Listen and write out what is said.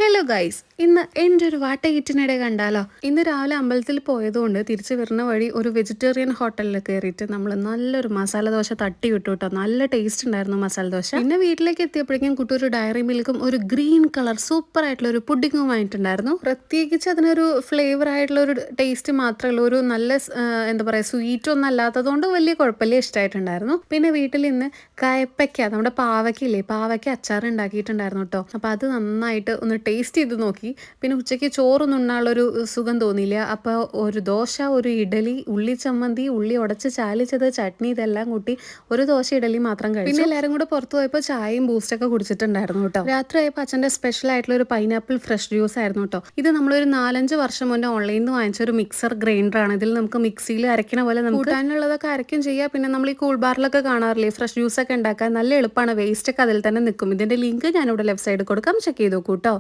Hello guys, ഇന്ന് എൻ്റെ ഒരു വാട്ടകീറ്റിനിടെ കണ്ടാലോ. ഇന്ന് രാവിലെ അമ്പലത്തിൽ പോയതുകൊണ്ട് തിരിച്ചു വരുന്ന വഴി ഒരു വെജിറ്റേറിയൻ ഹോട്ടലിൽ കയറിയിട്ട് നമ്മൾ നല്ലൊരു മസാല ദോശ തട്ടി വിട്ടു കേട്ടോ. നല്ല ടേസ്റ്റ് ഉണ്ടായിരുന്നു മസാല ദോശ. പിന്നെ വീട്ടിലേക്ക് എത്തിയപ്പോഴേക്കും കുട്ടി ഒരു ഡയറി മിൽക്കും ഒരു ഗ്രീൻ കളർ സൂപ്പർ ആയിട്ടുള്ള ഒരു പുഡിങ്ങും വാങ്ങിയിട്ടുണ്ടായിരുന്നു. പ്രത്യേകിച്ച് അതിനൊരു ഫ്ലേവർ ആയിട്ടുള്ള ഒരു ടേസ്റ്റ് മാത്രമല്ല, ഒരു നല്ല എന്താ പറയുക, സ്വീറ്റ് ഒന്നും അല്ലാത്തതുകൊണ്ട് വലിയ കുഴപ്പമില്ല, ഇഷ്ടമായിട്ടുണ്ടായിരുന്നു. പിന്നെ വീട്ടിൽ ഇന്ന് കയപ്പയ്ക്ക, നമ്മുടെ പാവയ്ക്കില്ലേ, പാവയ്ക്ക അച്ചാർ ഉണ്ടാക്കിയിട്ടുണ്ടായിരുന്നു കേട്ടോ. അപ്പോൾ അത് നന്നായിട്ട് ഒന്ന് ടേസ്റ്റ് ചെയ്ത് നോക്കി. പിന്നെ ഉച്ചയ്ക്ക് ചോറൊന്നും ഉണ്ണാനുള്ളൊരു സുഖം തോന്നിയില്ല. അപ്പോൾ ഒരു ദോശ, ഒരു ഇഡലി, ഉള്ളി ചമ്മന്തി, ഉള്ളി ഉടച്ച് ചാലിച്ചത്, ചട്നി, ഇതെല്ലാം കൂട്ടി ഒരു ദോശ ഇഡലി മാത്രം കഴിച്ചു. പിന്നെ എല്ലാവരും കൂടെ പുറത്ത് പോയപ്പോൾ ചായയും ബൂസ്റ്റൊക്കെ കുടിച്ചിട്ടുണ്ടായിരുന്നു കേട്ടോ. രാത്രി ആയപ്പോൾ അച്ഛൻ്റെ സ്പെഷ്യൽ ആയിട്ടുള്ള ഒരു പൈനാപ്പിൾ ഫ്രഷ് ജ്യൂസ് ആയിരുന്നു കേട്ടോ. ഇത് നമ്മളൊരു 4-5 വർഷം മുന്നേ ഓൺലൈനിൽ നിന്ന് വാങ്ങിച്ച ഒരു മിക്സർ ഗ്രൈൻഡറാണ്. ഇതിൽ നമുക്ക് മിക്സിയിൽ അരയ്ക്കണ പോലെ നമുക്ക് കൂട്ടാനുള്ളതൊക്കെ അരയ്ക്കും ചെയ്യാം. പിന്നെ നമ്മൾ ഈ കൂൾ ബാറിലൊക്കെ കാണാറില്ലേ ഫ്രഷ് ജ്യൂസൊക്കെ ഉണ്ടാക്കാൻ, നല്ല എളുപ്പമാണ്. വേസ്റ്റ് ഒക്കെ അതിൽ തന്നെ നിൽക്കും. ഇതിൻ്റെ ലിങ്ക് ഞാനിവിടെ ലെഫ്റ്റ് സൈഡിൽ കൊടുക്കാം, ചെക്ക് ചെയ്ത് നോക്കൂ കേട്ടോ.